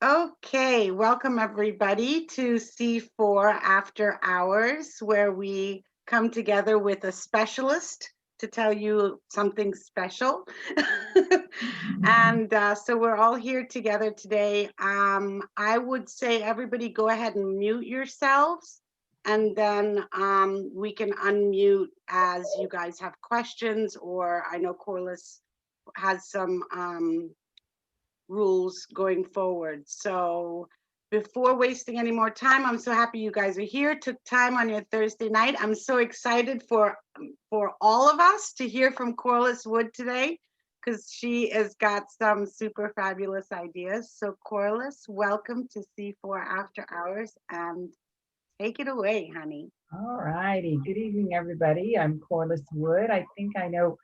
Okay, welcome everybody to C4 After Hours, where we come together with a specialist to tell you something special. So we're all here together today. I would say everybody go ahead and mute yourselves, and then we can unmute as you guys have questions, or I know Corliss has some rules going forward. So before wasting any more time, I'm so happy you guys are here, took time on your Thursday night. I'm so excited for all of us to hear from Corliss Wood today, because she has got some super fabulous ideas. So Corliss, welcome to C4 After Hours, and take it away, honey. All righty. Good evening, everybody. I'm Corliss Wood. I think I know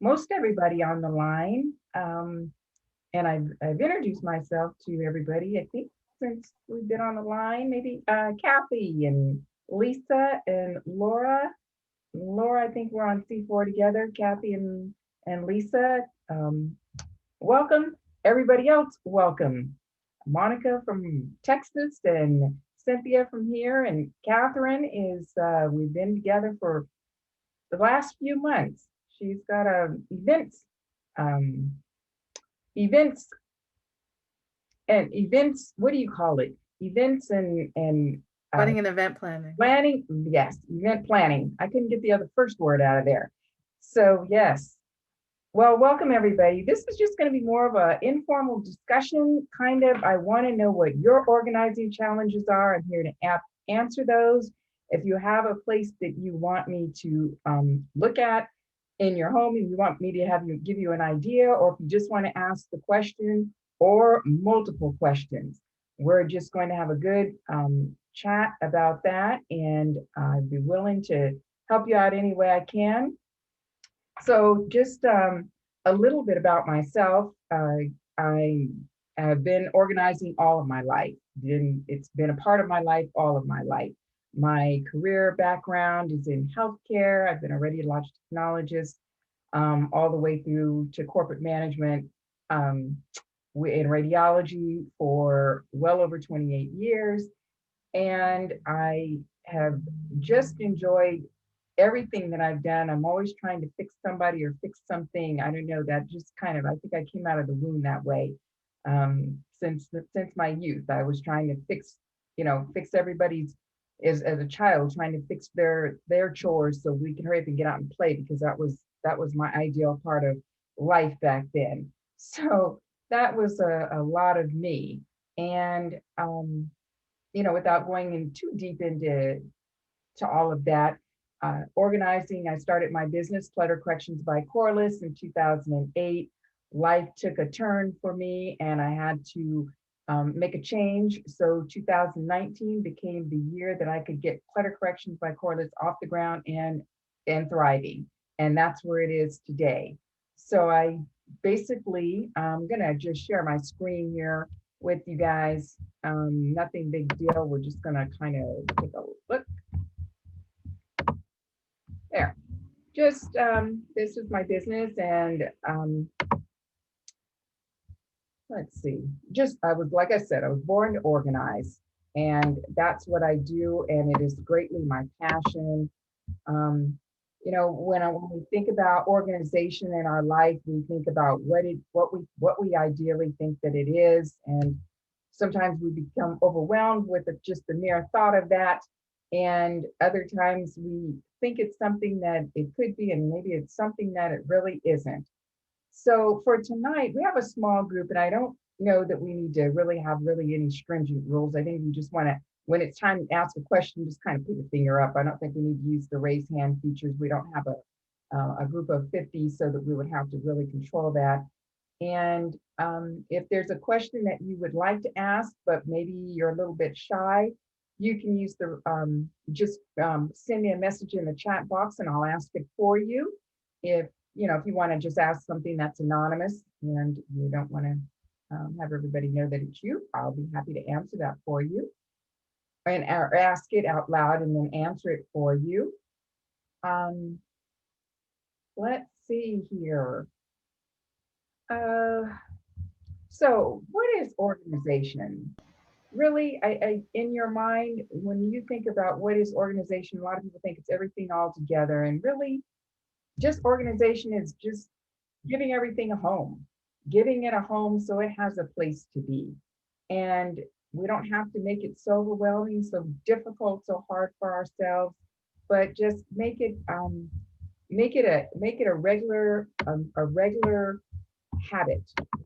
most everybody on the line. And I've introduced myself to everybody, I think, since we've been on the line, maybe Kathy and Lisa and Laura. Laura, I think we're on C4 together, Kathy and Lisa. Um, Welcome. Everybody else, welcome. Monica from Texas and Cynthia from here and Catherine we've been together for the last few months. She's got um, events events, what do you call it? Events and uh, Wedding and event planning. planning. Yes, event planning. I couldn't get the other first word out of there. So yes, well, welcome everybody. This is just going to be more of an informal discussion, kind of. I want to know what your organizing challenges are. I'm here to answer those. If you have a place that you want me to look at in your home and you want me to give you an idea, or if you just want to ask the question or multiple questions, we're just going to have a good chat about that. And I'd be willing to help you out any way I can. So just a little bit about myself. I have been organizing all of my life. It's been a part of my life all of my life. My career background is in healthcare. I've been a radiologic technologist all the way through to corporate management in radiology for well over 28 years. And I have just enjoyed everything that I've done. I'm always trying to fix somebody or fix something. I don't know, that just kind of, I think I came out of the womb that way. Since my youth, I was trying to fix everybody's as a child, trying to fix their chores so we can hurry up and get out and play, because that was my ideal part of life back then. So that was a lot of me. And without going in too deep into all of that, organizing, I started my business, Clutter Corrections by Corliss, in 2008. Life took a turn for me and I had to make a change. So 2019 became the year that I could get Clutter Corrections by Corliss off the ground and thriving. And that's where it is today. So I basically, I'm gonna just share my screen here with you guys. Nothing big deal. We're just gonna kind of take a look there. Just this is my business, and let's see. Just I was like I said, I was born to organize, and that's what I do, and it is greatly my passion. Um, when we think about organization in our life, we think about what we ideally think that it is, and sometimes we become overwhelmed with just the mere thought of that, and other times we think it's something that it could be, and maybe it's something that it really isn't. So for tonight, we have a small group, and I don't know that we need to really have really any stringent rules. I think we just want to, when it's time to ask a question, just kind of put your finger up. I don't think we need to use the raise hand features. We don't have a group of 50 so that we would have to really control that. And if there's a question that you would like to ask, but maybe you're a little bit shy, you can use the just send me a message in the chat box and I'll ask it for you. If you want to just ask something that's anonymous and you don't want to have everybody know that it's you, I'll be happy to answer that for you, and or ask it out loud and then answer it for you. Um, let's see here. Uh, So what is organization? Really, in your mind, when you think about what is organization, a lot of people think it's everything all together. And really, just organization is just giving everything a home, giving it a home so it has a place to be. And we don't have to make it so overwhelming, so difficult, so hard for ourselves, but just make it a regular habit,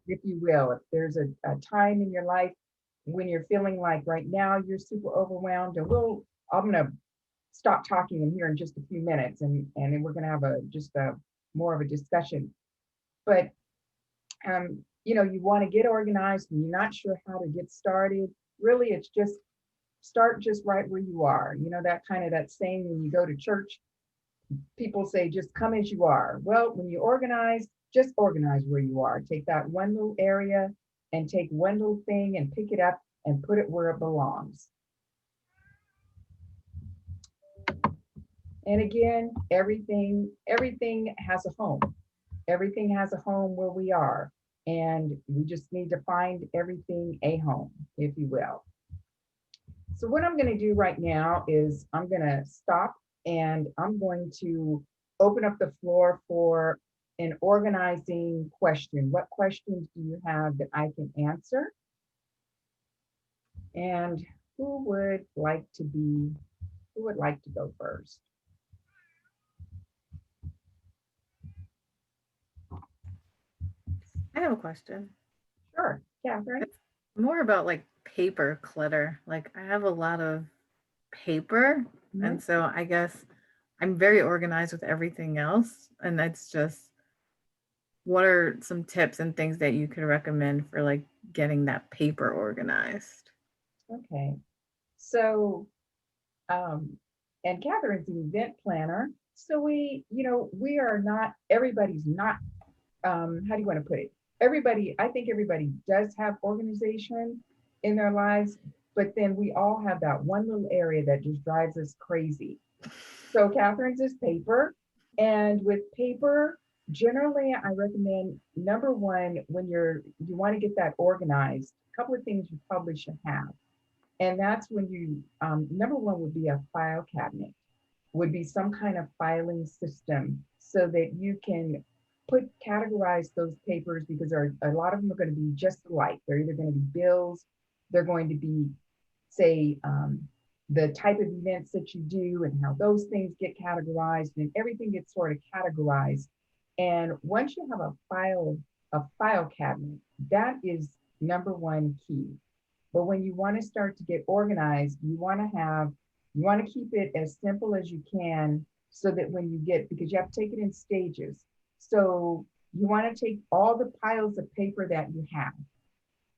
if you will. If there's a time in your life when you're feeling like right now you're super overwhelmed, and I'm gonna stop talking in here in just a few minutes, and then we're gonna have a more of a discussion. But you want to get organized and you're not sure how to get started. Really, it's just start just right where you are. That kind of that saying when you go to church, people say just come as you are. Well, when you organize, just organize where you are. Take that one little area and take one little thing and pick it up and put it where it belongs. And again, everything has a home. Everything has a home where we are. And we just need to find everything a home, if you will. So what I'm going to do right now is I'm going to stop and I'm going to open up the floor for an organizing question. What questions do you have that I can answer? And who would like to go first? I have a question. Sure, Catherine. It's more about like paper clutter. Like I have a lot of paper, Mhm. and so I guess I'm very organized with everything else, and it's just what are some tips and things that you could recommend for like getting that paper organized? Okay. So, um, and Catherine's an event planner. So we are not, everybody's not, how do you want to put it? I think everybody does have organization in their lives, but then we all have that one little area that just drives us crazy. So Catherine's is paper. And with paper, generally I recommend number one, when you want to get that organized, a couple of things you probably should have. And that's when number one would be a file cabinet, would be some kind of filing system so that you can categorize those papers, because a lot of them are going to be just alike. They're either going to be bills, they're going to be, say, the type of events that you do and how those things get categorized, and everything gets sort of categorized. And once you have a file cabinet, that is number one key. But when you want to start to get organized, you want to keep it as simple as you can, so that because you have to take it in stages. So you want to take all the piles of paper that you have.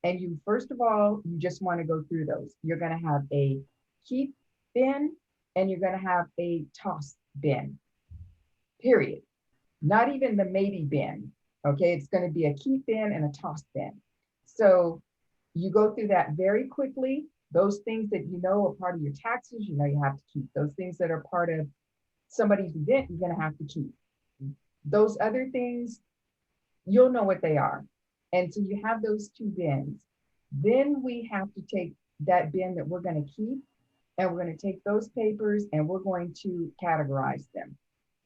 And first of all, you just want to go through those. You're going to have a keep bin and you're going to have a toss bin, period. Not even the maybe bin. Okay. It's going to be a keep bin and a toss bin. So you go through that very quickly. Those things that are part of your taxes, you have to keep. Those things that are part of somebody's event, you're going to have to keep. Those other things, you'll know what they are. And so you have those two bins. Then we have to take that bin that we're going to keep, and we're going to take those papers and we're going to categorize them.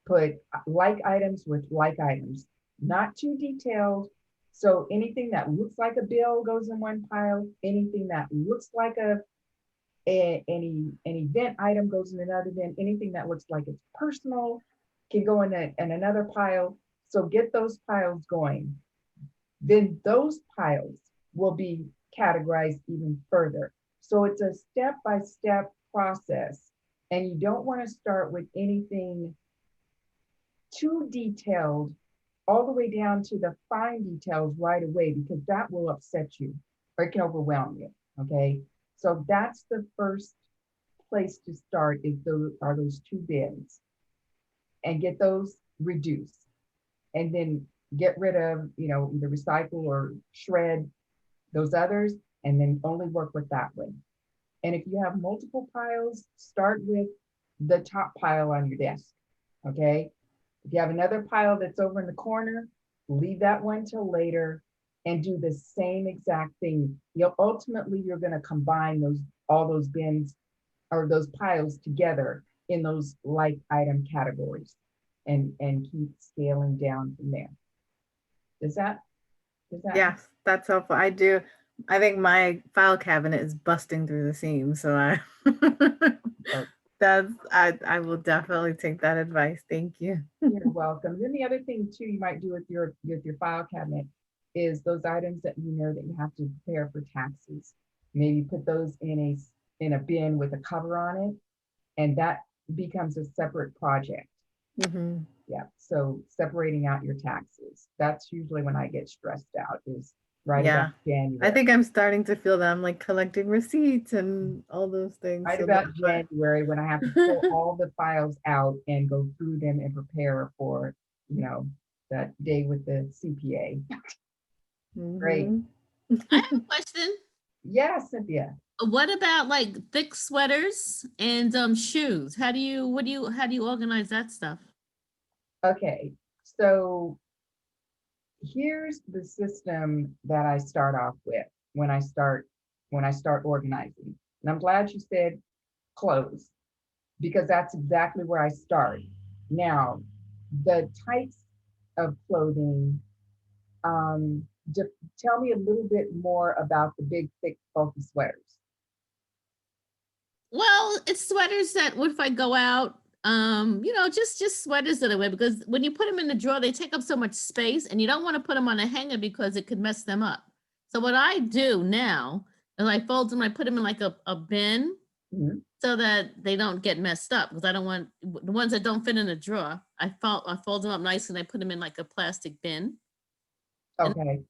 Put like items with like items, not too detailed. So anything that looks like a bill goes in one pile. Anything that looks like an event item goes in another bin. Anything that looks like it's personal can go in another pile. So get those piles going. Then those piles will be categorized even further. So it's a step-by-step process. And you don't want to start with anything too detailed all the way down to the fine details right away, because that will upset you or it can overwhelm you. Okay. So that's the first place to start, are those two bins, and get those reduced, and then get rid of, either recycle or shred those others, and then only work with that one. And if you have multiple piles, start with the top pile on your desk. Okay. If you have another pile that's over in the corner, leave that one till later and do the same exact thing. Ultimately, you're going to combine all those bins or those piles together in those like item categories and keep scaling down from there. Does that? Yes, that's helpful. I think my file cabinet is busting through the seams, so I will definitely take that advice. Thank you. You're welcome. Then the other thing too you might do with your file cabinet is those items that you know that you have to prepare for taxes. Maybe put those in a bin with a cover on it, and that becomes a separate project. Mm-hmm. Yeah. So separating out your taxes. That's usually when I get stressed out, is right about January. I think I'm starting to feel that I'm like collecting receipts and all those things. Right about January, when I have to pull all the files out and go through them and prepare for, that day with the CPA. Mm-hmm. Great. I have a question. Yeah, Cynthia. What about like thick sweaters and shoes? How do you organize that stuff? Okay, so here's the system that I start off with when I start organizing. And I'm glad you said clothes, because that's exactly where I start. Now, the types of clothing, tell me a little bit more about the big, thick, bulky sweaters. Well, it's sweaters that what if I go out, just sweaters that I wear, because when you put them in the drawer, they take up so much space, and you don't want to put them on a hanger because it could mess them up. So what I do now is I fold them, I put them in like a bin, Mhm. so that they don't get messed up, because I don't want the ones that don't fit in a drawer. I fold them up nice and I put them in like a plastic bin. Okay.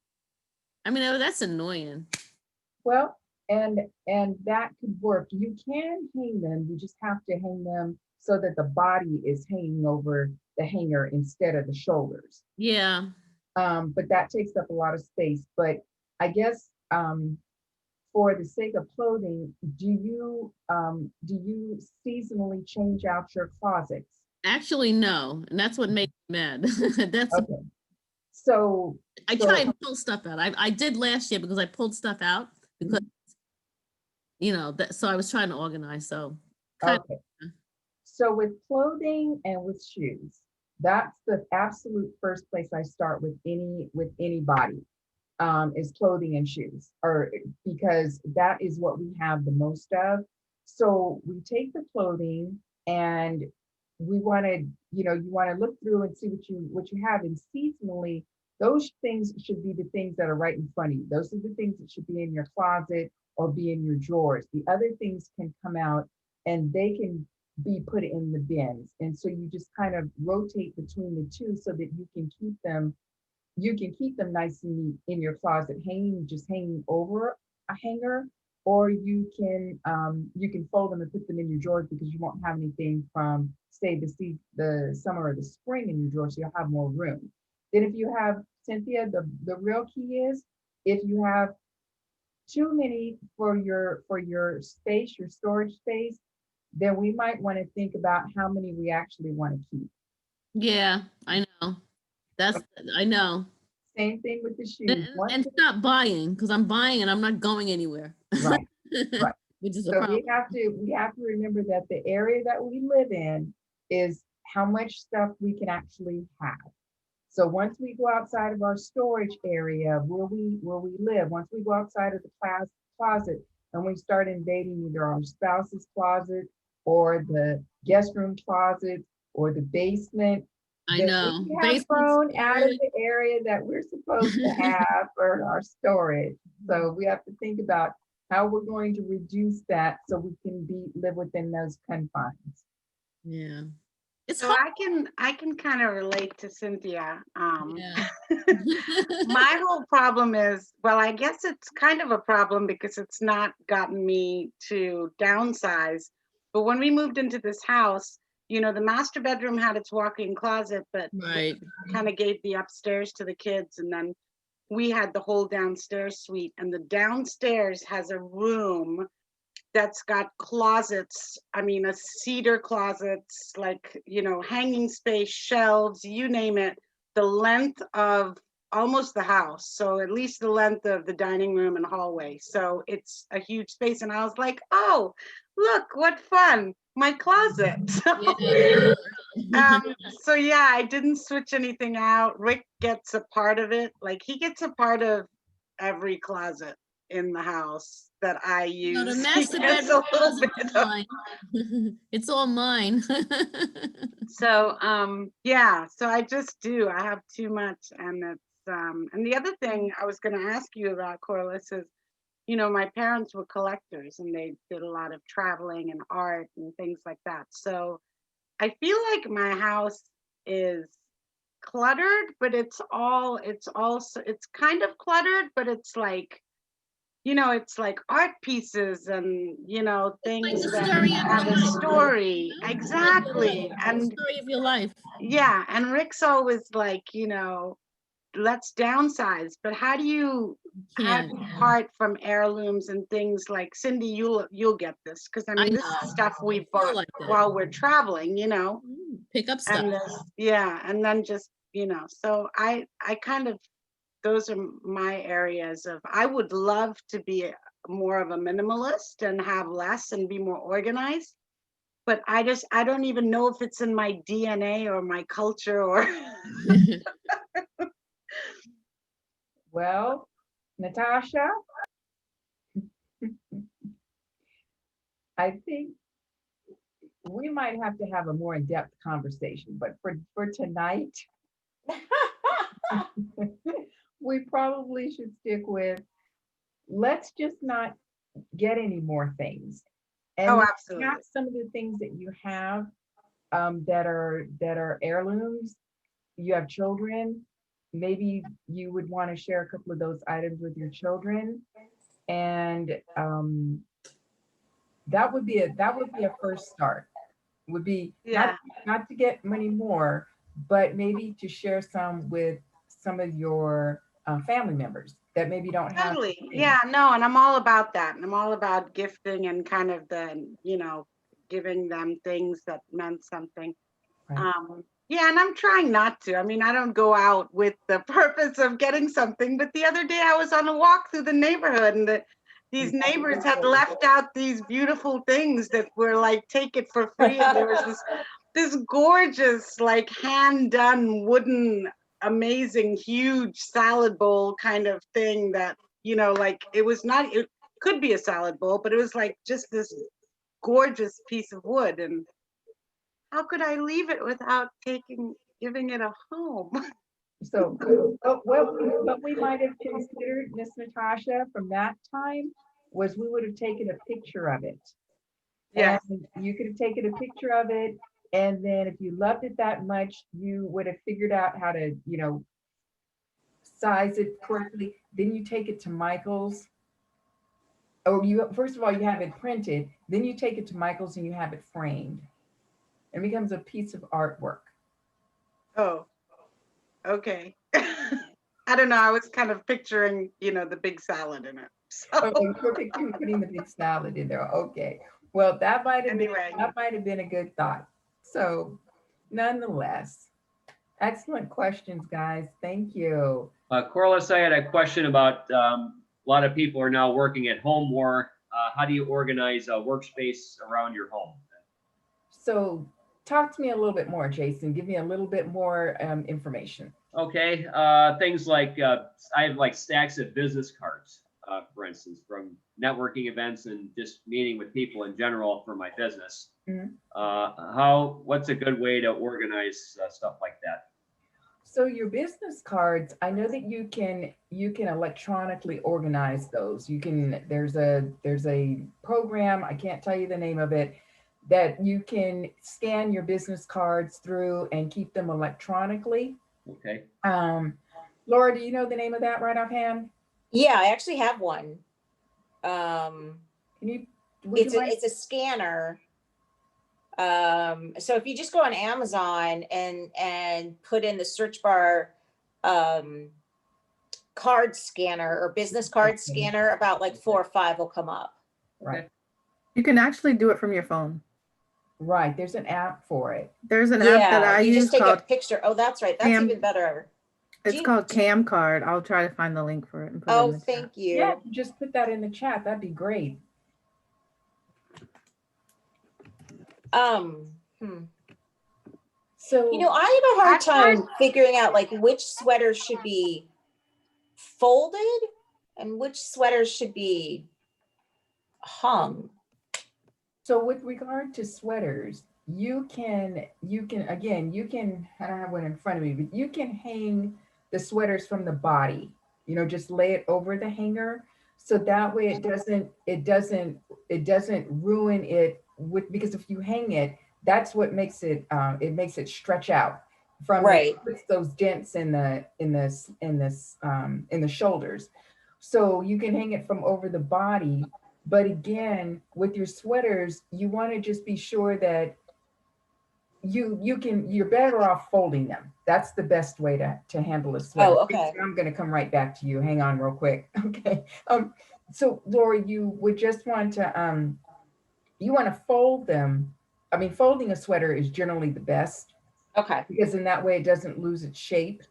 I mean, that's annoying. Well, and that could work. You can hang them. You just have to hang them so that the body is hanging over the hanger instead of the shoulders. Yeah. But that takes up a lot of space. But I guess for the sake of clothing, do you seasonally change out your closets? Actually, no, and that's what makes me mad. That's okay. So I try to pull stuff out. I did last year because I pulled stuff out because so I was trying to organize. So okay. So with clothing and with shoes, that's the absolute first place I start with anybody, is clothing and shoes, or because that is what we have the most of. So we take the clothing and we want to, you want to look through and see what you have, and seasonally, those things should be the things that are right in front of you. Those are the things that should be in your closet or be in your drawers. The other things can come out and they can be put in the bins. And so you just kind of rotate between the two so that you can keep them nice and neat in your closet, hanging over a hanger, or you can fold them and put them in your drawers, because you won't have anything from, say, the summer or the spring in your drawers, so you'll have more room. Then if you have, Cynthia, the real key is, if you have too many for your space, your storage space, then we might want to think about how many we actually want to keep. Yeah, I know. I know. Same thing with the shoes. And stop buying, because I'm buying and I'm not going anywhere. Right, right. Which is a So problem. we have to remember that the area that we live in is how much stuff we can actually have. So once we go outside of our storage area where we live, once we go outside of the closet and we start invading either our spouse's closet or the guest room closet or the basement, I know. we have grown out of the area that we're supposed to have for our storage. So we have to think about how we're going to reduce that so we can live within those confines. Yeah. So I can kind of relate to Cynthia. Yeah. My whole problem is, well, I guess it's kind of a problem because it's not gotten me to downsize. But when we moved into this house, the master bedroom had its walk-in closet, but right, kind of gave the upstairs to the kids. And then we had the whole downstairs suite, and the downstairs has a room that's got closets. I mean, a cedar closets, like, hanging space, shelves, you name it. The length of almost the house. So at least the length of the dining room and hallway. So it's a huge space. And I was like, oh, look, what fun. My closet. Yeah. So yeah, I didn't switch anything out. Rick gets a part of it. Like he gets a part of every closet in the house that I No, the use. He master gets a bedroom little closet bit is of. mine. It's all mine. So yeah, so I just do. I have too much, and it's and the other thing I was going to ask you about, Corliss, is my parents were collectors and they did a lot of traveling and art and things like that. So I feel like my house is cluttered, but it's kind of cluttered, but it's like, it's like art pieces and, It's like things the that story of have your a life. story. It's like your life, Exactly. the And story of your life. yeah, and Rick's always like, let's downsize, but how do you Can't. part from heirlooms and things like Cindy, you'll get this because I I mean this is know. stuff we I feel bought like that. while we're traveling, Pick up stuff. and yeah, and then just so I kind of, those are my areas of, I would love to be more of a minimalist and have less and be more organized, but I don't even know if it's in my DNA or my culture or Well, Natasha, I think we might have to have a more in-depth conversation, but for tonight, we probably should stick with, let's just not get any more things. And oh, absolutely. have some of the things that you have that are heirlooms. You have children, maybe you would want to share a couple of those items with your children. And that would be a first start. Would be Yeah. not to get many more, but maybe to share some with some of your family members that maybe don't have. Totally. things. Yeah, no, and I'm all about that. And I'm all about gifting and kind of the, giving them things that meant something. Right. Yeah, and I'm trying not to. I mean, I don't go out with the purpose of getting something, but the other day I was on a walk through the neighborhood and these neighbors had left out these beautiful things that were like, take it for free. And there was this gorgeous, like hand done wooden, amazing, huge salad bowl kind of thing that, like it could be a salad bowl, but it was like just this gorgeous piece of wood. And how could I leave it without giving it a home? So, what we might have considered, Miss Natasha, from that time was we would have taken a picture of it. Yes. And you could have taken a picture of it. And then if you loved it that much, you would have figured out how to, size it correctly. Then you take it to Michael's. Oh, first of all, you have it printed. Then you take it to Michael's and you have it framed. It becomes a piece of artwork. Oh, okay. I don't know. I was kind of picturing, the big salad in it. So Oh, you're putting the big salad in there. Okay. Well, that might have anyway, been a good thought. So, nonetheless, excellent questions, guys. Thank you. Corliss, I had a question about a lot of people are now working at home more. How do you organize a workspace around your home? So, talk to me a little bit more, Jason. Give me a little bit more information. Okay, things like I have like stacks of business cards, for instance, from networking events and just meeting with people in general for my business. Mm-hmm. What's a good way to organize stuff like that? So your business cards, I know that you can electronically organize those. There's a program, I can't tell you the name of it, that you can scan your business cards through and keep them electronically. Okay. Laura, do you know the name of that right offhand? Yeah, I actually have one. It's a scanner. So if you just go on Amazon and put in the search bar card scanner or business card scanner, about like 4 or 5 will come up. Right. You can actually do it from your phone. Right. There's an app for it. There's an app that I you use just take called a picture. Oh, that's right. That's even better. It's you- called Cam Card. I'll try to find the link for it and put it in Oh, the chat. thank you. Yeah, just put that in the chat. That'd be great. Hmm. So, You know, I have a hard At first- time figuring out like which sweaters should be folded and which sweaters should be hung. so with regard to sweaters, you can, again, I don't have one in front of me, but you can hang the sweaters from the body, just lay it over the hanger. So that way it doesn't ruin it because if you hang it, that's what makes it makes it stretch out from Right. puts those dents in the shoulders. So you can hang it from over the body. But again, with your sweaters, you want to just be sure that you're better off folding them. That's the best way to handle a sweater. Oh, okay. I'm going to come right back to you. Hang on real quick. Okay. So Laura, you would just want to you want to fold them. I mean, folding a sweater is generally the best Okay. because in that way it doesn't lose its shape.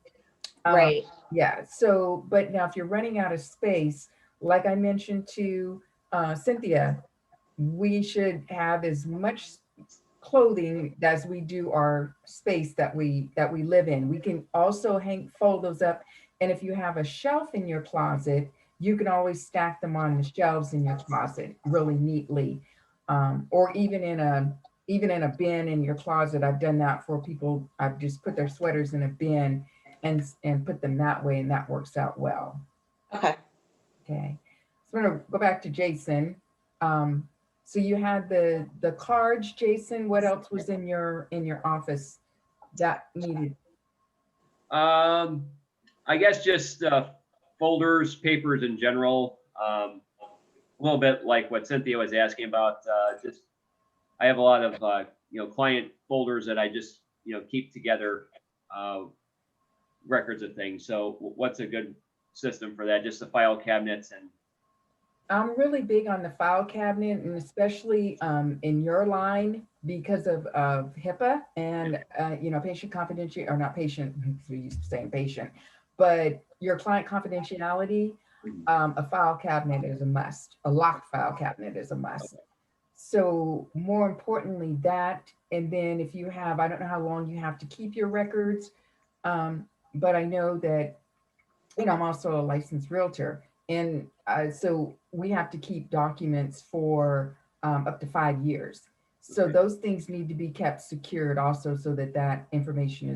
Right. Yeah. So, but now if you're running out of space, like I mentioned to Cynthia, we should have as much clothing as we do our space that we live in. We can also fold those up. And if you have a shelf in your closet, you can always stack them on the shelves in your closet really neatly. Or even in a bin in your closet. I've done that for people. I've just put their sweaters in a bin and put them that way, and that works out well. Okay. Okay. So I'm gonna go back to Jason. So you had the cards, Jason. What else was in your office that needed? I guess just folders, papers in general. A little bit like what Cynthia was asking about. Just I have a lot of client folders that I just keep together, records of things. So what's a good system for that? Just the file cabinets and. I'm really big on the file cabinet, and especially in your line because of HIPAA and patient confidentiality, or not patient. We used to saying patient, but your client confidentiality. A file cabinet is a must. A locked file cabinet is a must. Okay. So more importantly, that, and then if you have, I don't know how long you have to keep your records, but I know that I'm also a licensed realtor. And so we have to keep documents for up to 5 years. So those things need to be kept secured also so that information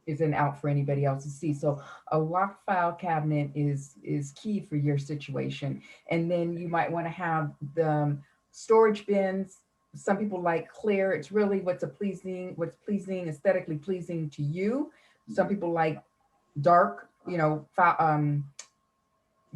isn't out for anybody else to see. So a locked file cabinet is key for your situation. And then you might want to have the storage bins. Some people like clear. It's really what's pleasing, aesthetically pleasing to you. Some people like dark, what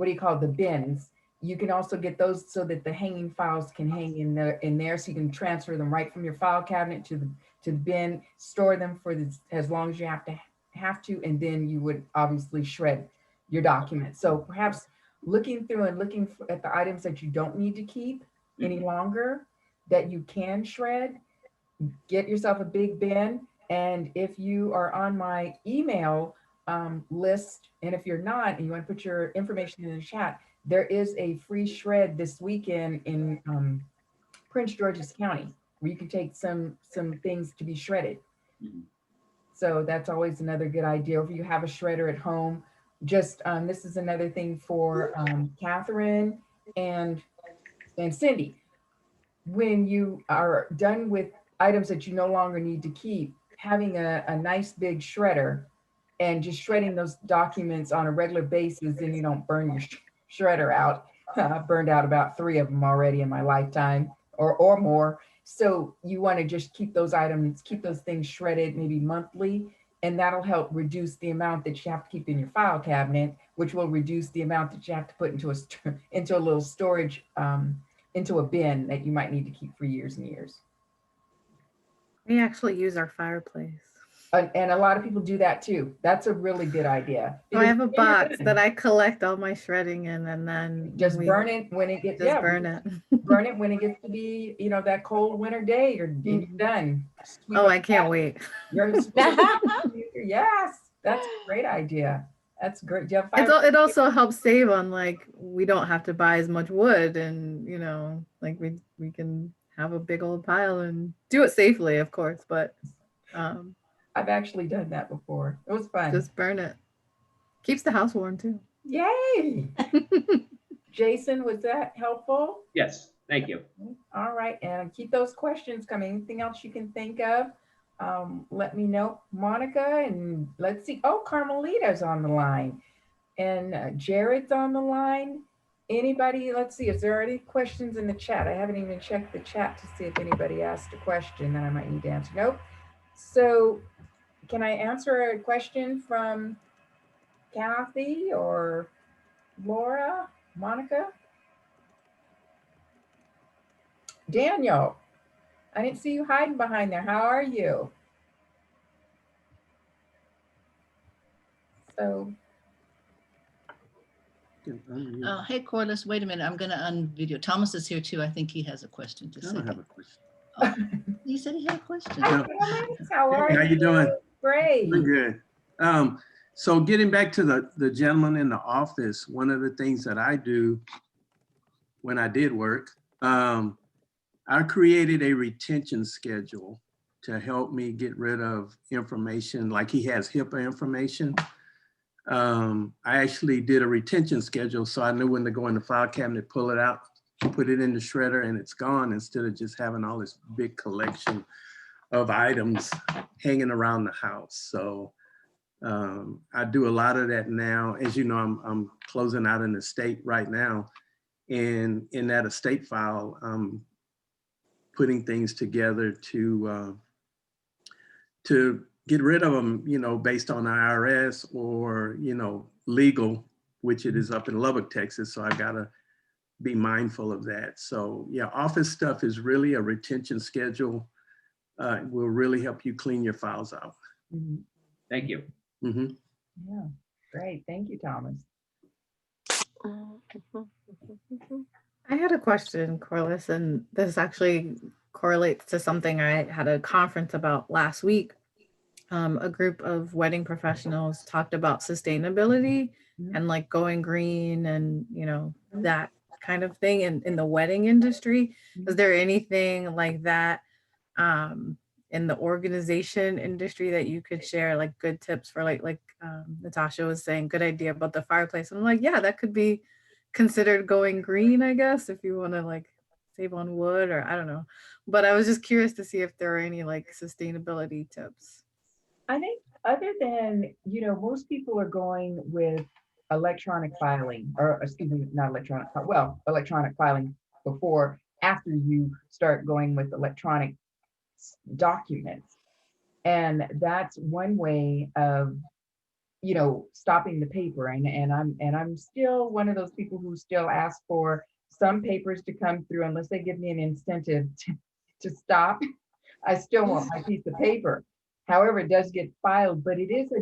do you call it, the bins. You can also get those so that the hanging files can hang in there, so you can transfer them right from your file cabinet to the bin, store them for as long as you have to, and then you would obviously shred your documents. So perhaps looking through and looking at the items that you don't need to keep any longer, that you can shred, get yourself a big bin. And if you are on my email list, and if you're not, and you want to put your information in the chat, there is a free shred this weekend in Prince George's County, where you can take some things to be shredded. So that's always another good idea. If you have a shredder at home, just this is another thing for Catherine and Cindy. When you are done with items that you no longer need to keep, having a nice big shredder and just shredding those documents on a regular basis, then you don't burn your shredder out. I've burned out about 3 of them already in my lifetime or more. So you want to just keep those things shredded maybe monthly, and that'll help reduce the amount that you have to keep in your file cabinet, which will reduce the amount that you have to put into a little storage, into a bin that you might need to keep for years and years. We actually use our fireplace. And a lot of people do that too. That's a really good idea. So I have a box that I collect all my shredding in, and then just burn it when it gets burn it. Burn it when it gets to be, that cold winter day. You're done. Oh, I can't wait. Yes. That's a great idea. That's great. Do you have It's, five? it also helps save on like, we don't have to buy as much wood, and you know, like we can have a big old pile and do it safely, of course, but I've actually done that before. It was fun. just burn it. Keeps the house warm too. Yay! Jason, was that helpful? Yes, thank you. All right, and keep those questions coming. Anything else you can think of? Let me know, Monica, and let's see. Oh, Carmelita's on the line, and Jared's on the line. Anybody? Let's see. Is there any questions in the chat? I haven't even checked the chat to see if anybody asked a question that I might need to answer. Nope. So, can I answer a question from Kathy or Laura, Monica? Daniel, I didn't see you hiding behind there. How are you? So, Hey, Corliss, wait a minute. I'm going to unvideo. Thomas is here too. I think he has a question. I don't have a question. Oh, he said he had a question. hi, Yeah. Thomas. How are Hey, how you doing? Great. I'm good. So getting back to the gentleman in the office, one of the things that I do when I did work, I created a retention schedule to help me get rid of information, like he has HIPAA information. I actually did a retention schedule so I knew when to go in the file cabinet, pull it out, put it in the shredder, and it's gone, instead of just having all this big collection of items hanging around the house. So I do a lot of that now. As you know, I'm closing out an estate right now. And in that estate file, I'm putting things together to get rid of them, you know, based on IRS or, you know, legal, which it is up in Lubbock, Texas. So I gotta be mindful of that. So yeah, office stuff is really a retention schedule. Will really help you clean your files out. Mhm. Thank you. Mhm. Yeah, great. Thank you, Thomas. I had a question, Corliss, and this actually correlates to something I had a conference about last week. A group of wedding professionals talked about sustainability and like going green and, you know, that kind of thing in the wedding industry. Is there anything like that in the organization industry that you could share, like good tips for like Natasha was saying, good idea about the fireplace. I'm like, yeah, that could be considered going green, I guess, if you want to like save on wood, or I don't know. But I was just curious to see if there are any like sustainability tips. I think other than, you know, most people are going with electronic filing, or excuse me, not electronic, well, electronic filing before, after you start going with electronic documents. And that's one way of, you know, stopping the paper. And I'm still one of those people who still ask for some papers to come through unless they give me an incentive to stop. I still want my piece of paper. However, it does get filed, but it is a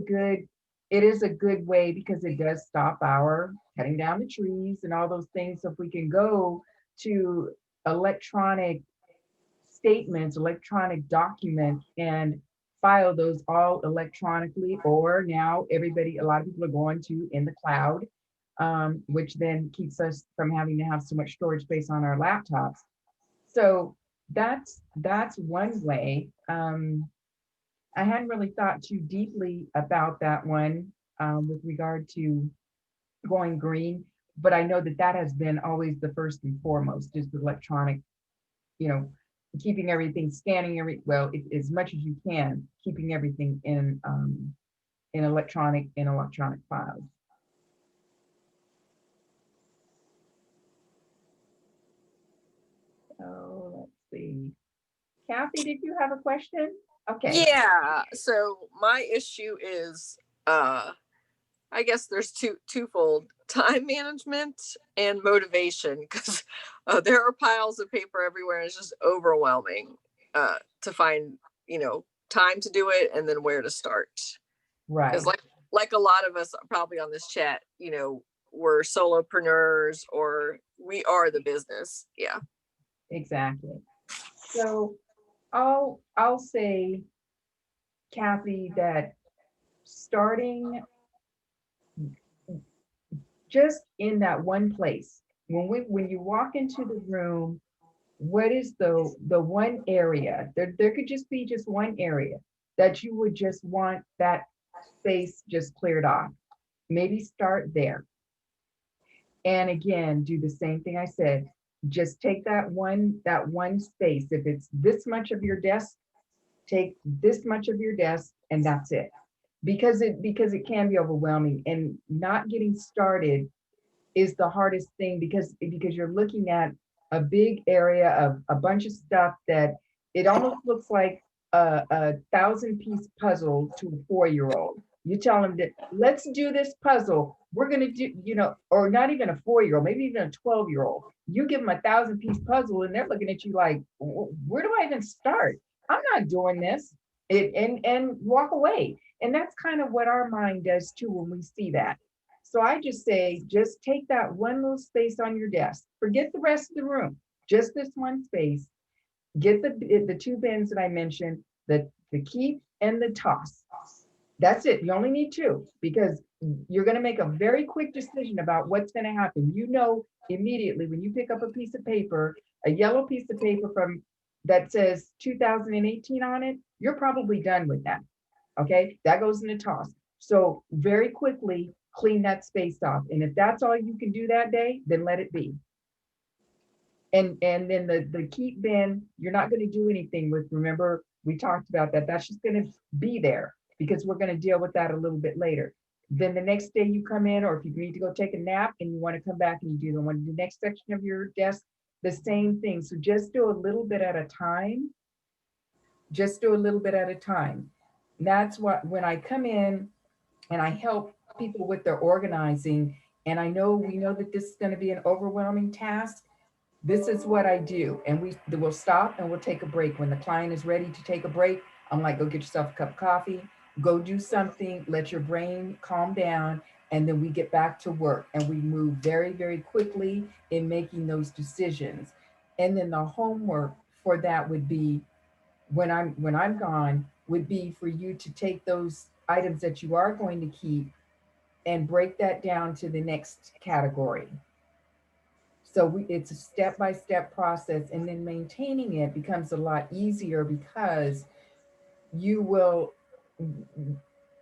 good way because it does stop our cutting down the trees and all those things. So if we can go to electronic statements, electronic documents, and file those all electronically, or now a lot of people are going to in the cloud, which then keeps us from having to have so much storage space on our laptops. So that's one way. I hadn't really thought too deeply about that one with regard to going green, but I know that has been always the first and foremost, is the electronic, you know, keeping everything, scanning as much as you can, keeping everything in electronic files. So let's see. Kathy, did you have a question? Okay. Yeah. So my issue is, I guess there's twofold: time management and motivation, because there are piles of paper everywhere, and it's just overwhelming to find, you know, time to do it and then where to start. Right. Because like a lot of us probably on this chat, you know, we're solopreneurs or we are the business. Yeah. Exactly. So I'll say, Kathy, that starting just in that one place. When you walk into the room, what is the one area, there could just be just one area that you would just want that space just cleared off. Maybe start there. And again, do the same thing I said. Just take that one space. If it's this much of your desk, take this much of your desk and that's it. Because it can be overwhelming, and not getting started is the hardest thing because you're looking at a big area of a bunch of stuff that it almost looks like a 1,000-piece puzzle to a 4-year-old. You tell them that let's do this puzzle. We're gonna do, or not even a 4-year-old, maybe even a 12-year-old. You give them a 1,000-piece puzzle and they're looking at you like, where do I even start? I'm not doing this. And walk away. And that's kind of what our mind does too when we see that. So I just say, just take that one little space on your desk. Forget the rest of the room. Just this one space. Get the 2 bins that I mentioned, the keep and the toss. That's it. You only need 2 because you're going to make a very quick decision about what's going to happen. You know immediately when you pick up a piece of paper, a yellow piece of paper that says 2018 on it, you're probably done with that. Okay, that goes in the toss. So very quickly clean that space off. And if that's all you can do that day, then let it be. And then the keep bin, you're not going to do anything with. Remember, we talked about that. That's just going to be there because we're going to deal with that a little bit later. Then the next day you come in, or if you need to go take a nap and you want to come back and you do the next section of your desk, the same thing. So just do a little bit at a time. Just do a little bit at a time. That's what, when I come in and I help people with their organizing, and we know that this is going to be an overwhelming task, this is what I do. And we'll stop and we'll take a break. When the client is ready to take a break, I'm like, go get yourself a cup of coffee, go do something, let your brain calm down, and then we get back to work and we move very, very quickly in making those decisions. And then the homework for that would be, when I'm gone, would be for you to take those items that you are going to keep and break that down to the next category. So it's a step-by-step process, and then maintaining it becomes a lot easier because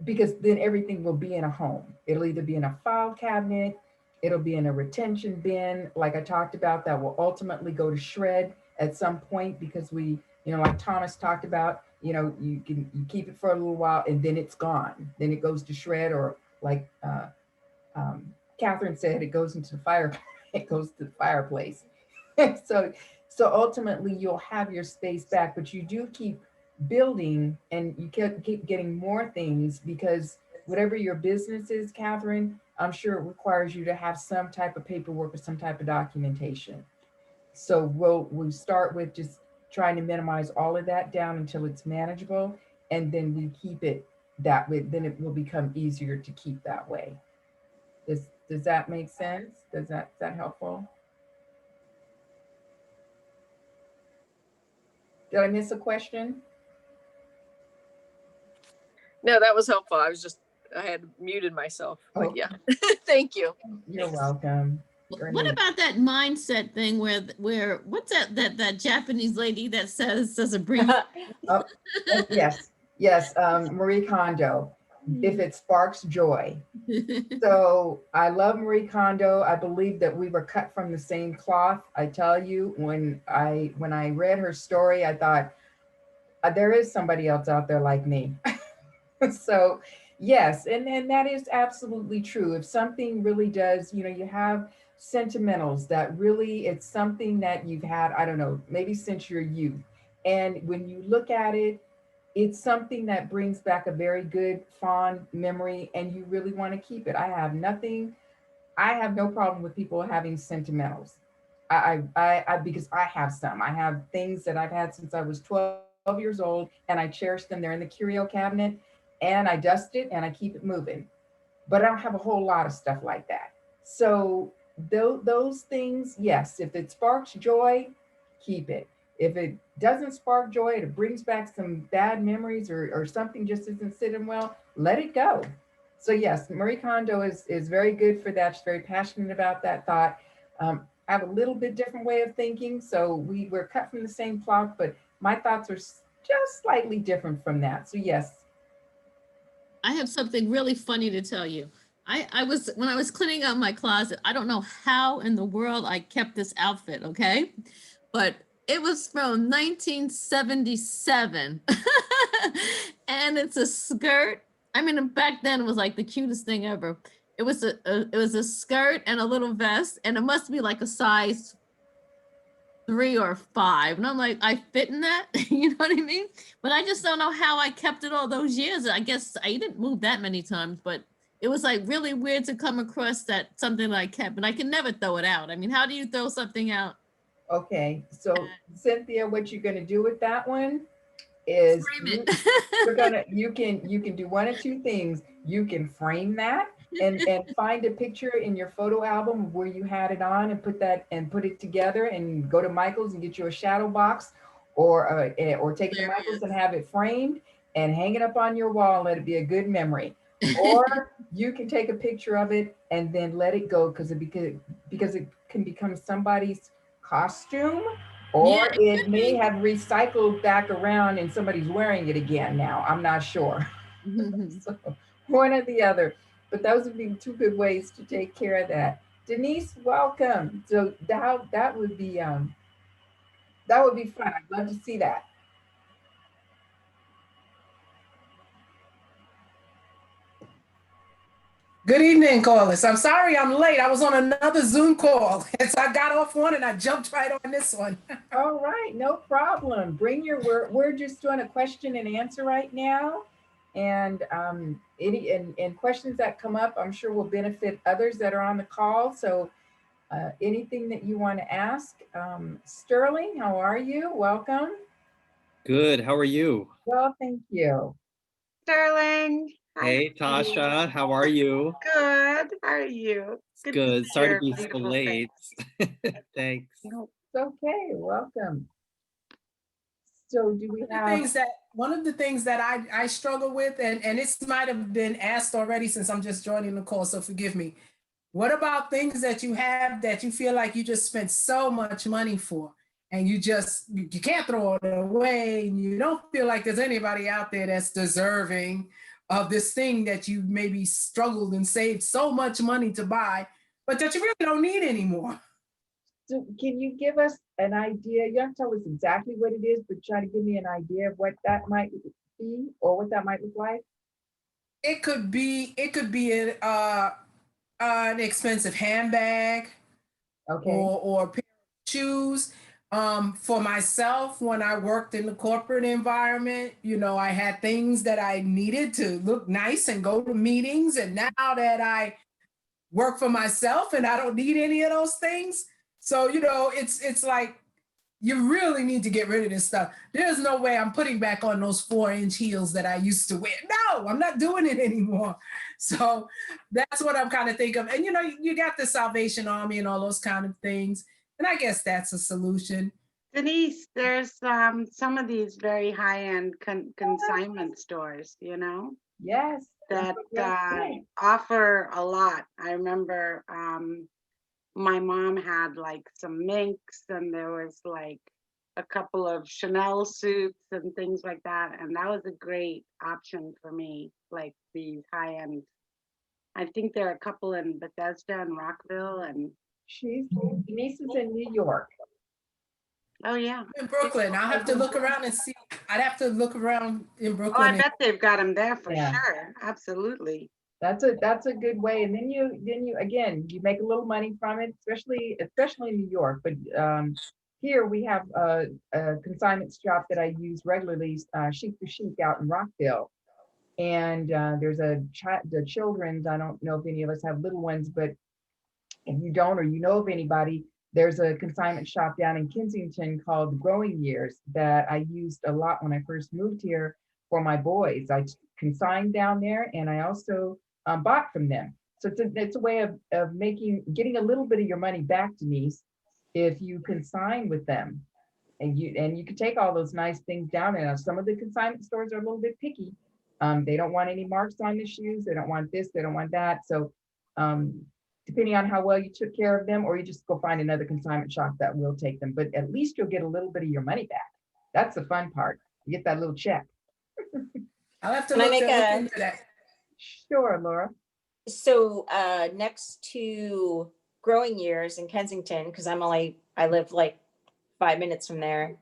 because then everything will be in a home. It'll either be in a file cabinet, it'll be in a retention bin, like I talked about, that will ultimately go to shred at some point because like Thomas talked about, you keep it for a little while and then it's gone. Then it goes to shred, or like Catherine said, it goes into the fire. It goes to the fireplace. so ultimately you'll have your space back, but you do keep building and you keep getting more things, because whatever your business is, Catherine, I'm sure it requires you to have some type of paperwork or some type of documentation. So we'll start with just trying to minimize all of that down until it's manageable, and then we keep it that way. Then it will become easier to keep that way. Does that make sense? Is that helpful? Did I miss a question? No, that was helpful. I had muted myself, but yeah, thank you. You're welcome. What about that mindset thing where what's that Japanese lady that says a brief? Yes, Marie Kondo. If it sparks joy. So I love Marie Kondo. I believe that we were cut from the same cloth. I tell you, when I read her story, I thought, there is somebody else out there like me. So yes, and that is absolutely true. If something really does, you have sentimentals that really, it's something that you've had, I don't know, maybe since your youth. And when you look at it, it's something that brings back a very good, fond memory, and you really want to keep it. I have no problem with people having sentimentals. Because I have some. I have things that I've had since I was 12 years old, and I cherish them. They're in the curio cabinet, and I dust it and I keep it moving. But I don't have a whole lot of stuff like that. So those things, yes, if it sparks joy, keep it. If it doesn't spark joy, it brings back some bad memories or something just isn't sitting well, let it go. So yes, Marie Kondo is very good for that. She's very passionate about that thought. I have a little bit different way of thinking. So we're cut from the same cloth, but my thoughts are just slightly different from that. So yes. I have something really funny to tell you. When I was cleaning out my closet, I don't know how in the world I kept this outfit, okay? But it was from 1977. And it's a skirt. I mean, back then it was like the cutest thing ever. It was a skirt and a little vest, and it must be like a size 3 or 5. And I'm like, I fit in that, you know what I mean? But I just don't know how I kept it all those years. I guess I didn't move that many times, but it was like really weird to come across that something that I kept, and I can never throw it out. I mean, how do you throw something out? Okay, so Cynthia, what you're gonna do with that one is Frame you can do one of two things. You can frame that and find a picture in your photo album where you had it on and put it together and go to Michael's and get you a shadow box or take it to Michael's and have it framed and hang it up on your wall and let it be a good memory. Or you can take a picture of it and then let it go because it can become somebody's costume, or Yeah, it may have recycled back around and somebody's wearing it again now. I'm not sure. So one or the other. But those would be two good ways to take care of that. Denise, welcome. So that would be fun. I'd love to see that. Good evening, Corliss. I'm sorry I'm late. I was on another Zoom call. And so I got off one and I jumped right on this one. All right, no problem. We're just doing a question and answer right now. And any questions that come up, I'm sure will benefit others that are on the call. So anything that you want to ask. Sterling, how are you? Welcome. Good. How are you? Well, thank you. Sterling. Hi, Hey, Tasha. How are you? good. How are you? Good. see Sorry your to be so beautiful late. face. Thanks. No, it's okay. Welcome. So do we have One of the things that I struggle with, and this might have been asked already since I'm just joining the call, so forgive me. What about things that you have that you feel like you just spent so much money for and you can't throw it away and you don't feel like there's anybody out there that's deserving of this thing that you maybe struggled and saved so much money to buy, but that you really don't need anymore? So can you give us an idea? You don't tell us exactly what it is, but try to give me an idea of what that might be or what that might look like. It could be an expensive handbag, okay, or a pair of shoes. For myself, when I worked in the corporate environment, I had things that I needed to look nice and go to meetings. And now that I work for myself and I don't need any of those things. So, it's like, you really need to get rid of this stuff. There's no way I'm putting back on those 4-inch heels that I used to wear. No, I'm not doing it anymore. So that's what I'm kind of thinking of. And, you got the Salvation Army and all those kind of things. And I guess that's a solution. Denise, there's some of these very high-end consignment stores, yes, that offer a lot. I remember my mom had like some minks and there was like a couple of Chanel suits and things like that. And that was a great option for me, like these high-end. I think there are a couple in Bethesda and Rockville and Denise is in New York. Oh yeah. In Brooklyn. I'll have to look around and see. I'd have to look around in Brooklyn. Oh, I bet they've got them there for sure. Absolutely. That's a good way. And then you again, you make a little money from it, especially in New York. But here we have a consignment shop that I use regularly, Chic to Chic out in Rockville. And there's the children's, I don't know if any of us have little ones, but if you don't, or you know of anybody, there's a consignment shop down in Kensington called The Growing Years that I used a lot when I first moved here for my boys. I consigned down there and I also bought from them. So it's a way of getting a little bit of your money back, Denise, if you consign with them. And you can take all those nice things down, and some of the consignment stores are a little bit picky. They don't want any marks on the shoes. They don't want this, they don't want that. So depending on how well you took care of them, or you just go find another consignment shop that will take them, but at least you'll get a little bit of your money back. That's the fun part. You get that little check. I'll have to Can I look make into that. Sure, Laura. So next to Growing Years in Kensington, because I live like 5 minutes from there,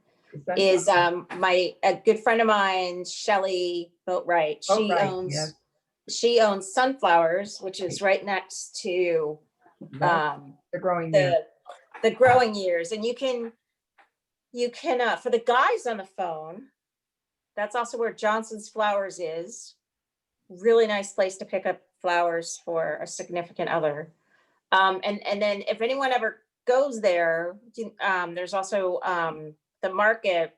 is a good friend of mine, Shelly Boatwright. She owns Sunflowers, which is right next to the Growing Years. The Growing Years. And you can for the guys on the phone, that's also where Johnson's Flowers is. Really nice place to pick up flowers for a significant other. And then if anyone ever goes there, there's also the market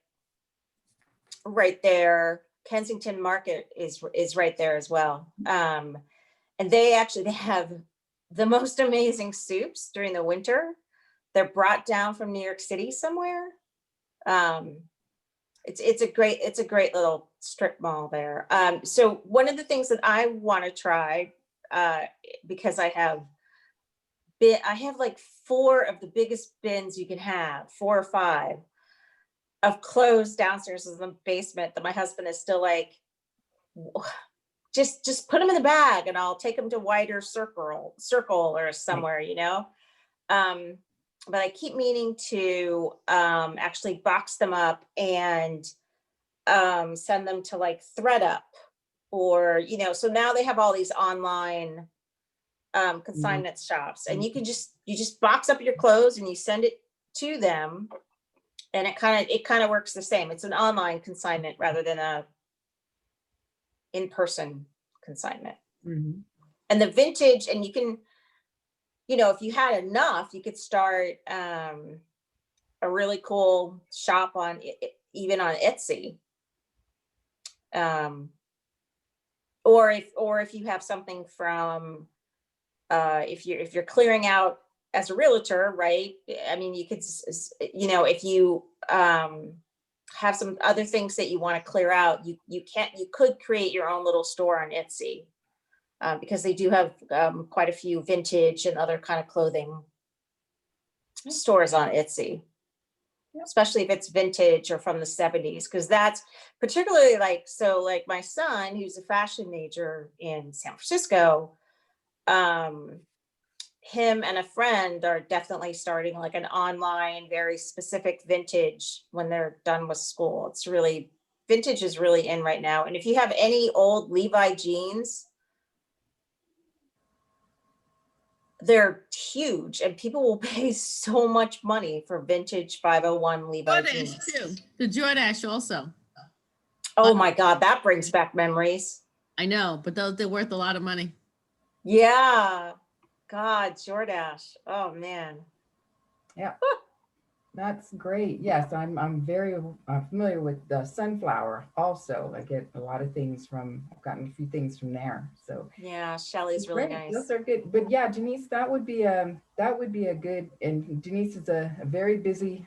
right there. Kensington Market is right there as well. And they have the most amazing soups during the winter. They're brought down from New York City somewhere. It's a great little strip mall there. So one of the things that I want to try, because I have like 4 of the biggest bins you can have, 4 or 5 of clothes downstairs in the basement that my husband is still like, just put them in the bag and I'll take them to Wider Circle or somewhere, you know? But I keep meaning to actually box them up and send them to like ThreadUp, or, you know, so now they have all these online consignment shops, and you just box up your clothes and you send it to them, and it kind of works the same. It's an online consignment rather than a in-person consignment. And the vintage, and you can, you know, if you had enough, you could start a really cool shop even on Etsy. Or if you have something from, if you're clearing out as a realtor, right? I mean, you could, you know, if you have some other things that you want to clear out, you could create your own little store on Etsy, because they do have quite a few vintage and other kind of clothing stores on Etsy, especially if it's vintage or from the 70s, because that's particularly like my son, who's a fashion major in San Francisco, him and a friend are definitely starting like an online, very specific vintage when they're done with school. Vintage is really in right now. And if you have any old Levi jeans, they're huge, and people will pay so much money for vintage 501 Levi jeans. Too. The Jordache also. Oh my God, that brings back memories. I know, but they're worth a lot of money. Yeah. God, Jordache. Oh man. Yeah. That's great. Yes, I'm very familiar with the Sunflower also. I get a lot of things I've gotten a few things from there. So yeah, Shelly's really nice. Those are good. But yeah, Denise, that would be a good, and Denise is a very busy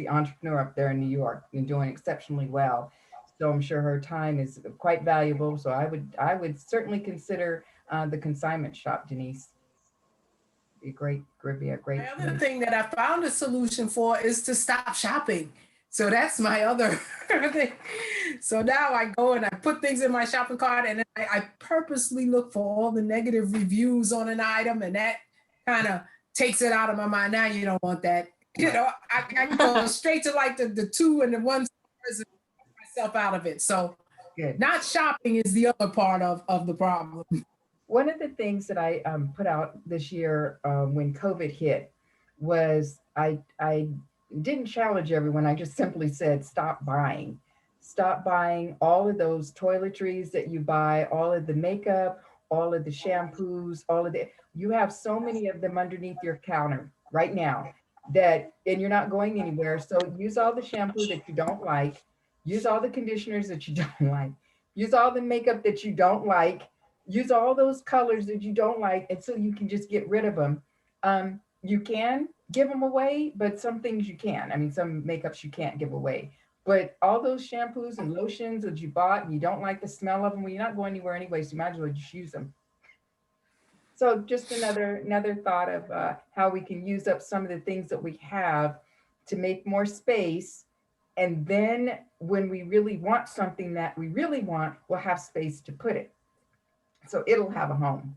entrepreneur up there in New York and doing exceptionally well. So I'm sure her time is quite valuable. So I would certainly consider the consignment shop, Denise. Be a great. My other thing that I found a solution for is to stop shopping. So that's my other thing. So now I go and I put things in my shopping cart, and I purposely look for all the negative reviews on an item, and that kind of takes it out of my mind. Now you don't want that. You know, I go straight to like the 2 and the 1 stars and get myself out of it. So not shopping is the other part of the problem. One of the things that I put out this year when COVID hit was I didn't challenge everyone. I just simply said, stop buying. Stop buying all of those toiletries that you buy, all of the makeup, all of the shampoos, you have so many of them underneath your counter right now and you're not going anywhere. So use all the shampoo that you don't like, use all the conditioners that you don't like, use all the makeup that you don't like, use all those colors that you don't like, and so you can just get rid of them. You can give them away, but some things you can. I mean, some makeups you can't give away. But all those shampoos and lotions that you bought and you don't like the smell of them, well, you're not going anywhere anyway, so you might as well just use them. So just another thought of how we can use up some of the things that we have to make more space. And then when we really want something that we really want, we'll have space to put it. So it'll have a home.